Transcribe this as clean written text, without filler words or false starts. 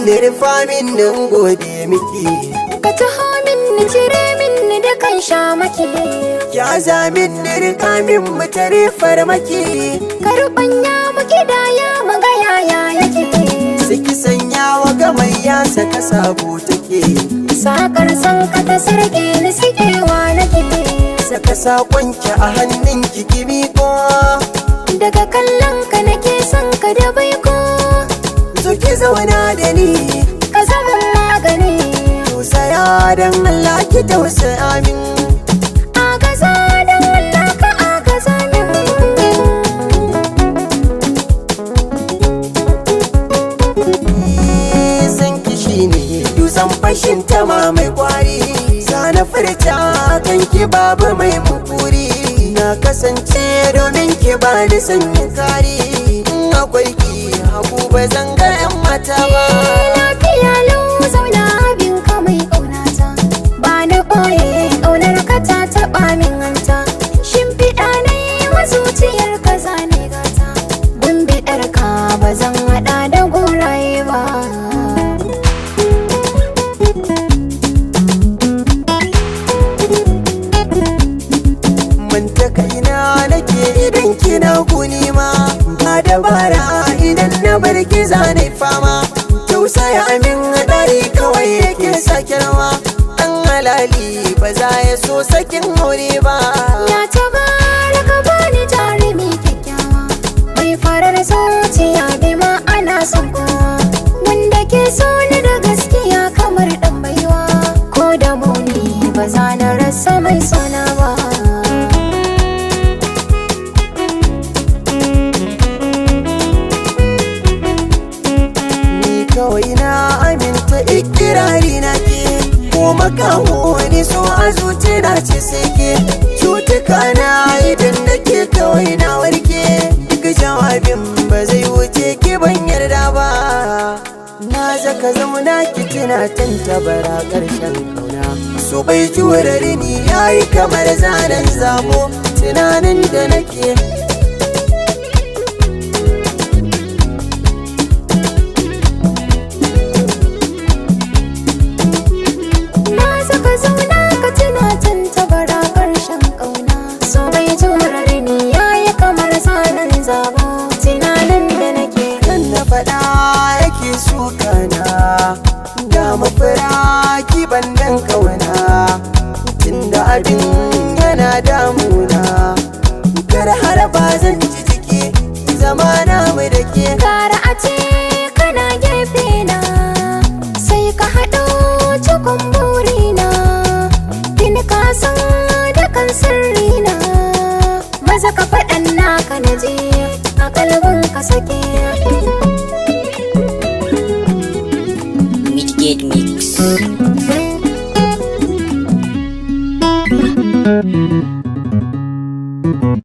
da rufa min nan gode miki, ka taho min ni cire min ni da kan sha maki, ya za min ni rika min mu tare farmaki, ka rubanya mu kidaya mu ga yaya yake, saki sanya wa gamayya saka sabo take, sakar san ka ta sarke ni sikewa nake, saka sakonki a hannunki ki miƙo, daga kallon ka nake son ka da baiko, zo ki zauna da ni ka zama magani, tausaya don Allah ki tausaya min, agaza don Allah ka agaza min, san ki shine dutsen fashin tama mai kwari, sana furta kan ki babu mai mukuri, na kasance domin ki ba ni sanyin kari, in akwai ki haku ba zan ga 'yan mata ba. lafiya lau zauna abin ka mai ƙaunata, ba na ɓoye ƙaunar ka ta taɓa min hanta, shimfiɗa na yi wa zuciyar ka zane gata, gumbiɗar ka ba zan haɗa da goraye ba. Manta kaina nake idan kina guni ma, ba dabara idan na bar ki zane fama, tausaya min hadari kawai yake sake rawa, ɗan halali ba za ya so sakin aure ba. Ya tabara ka bani jarumi kyakkyawa, mai farar zuciya bai ma ana son kowa, wanda ke so ni da gaskiya kamar ɗan baiwa, ko da muni ba za na rasa mai sona ba. Kawai na aminta ikirari na ke, ko makaho wani so a zuci na ce sai ke, cutuka na idan nake kawai na warke, duk jawabin ba zai wuce ki ban yarda ba, na zaka zauna ki tuna tantabara ƙarshen kauna, so bai jurare ni yayi kamar zanen zabo, tunanin da nake faɗa yake sukana, ga mafira ki bandan kauna, tunda abin yana damuna, kar har ba zan ji jiki zama na mu da ke, Gara a ce kana gefe na, sai ka haɗo cikon burina, bin ka san da kan sirrina, maza ka faɗan naka na je a kalbin ka sake. Get me.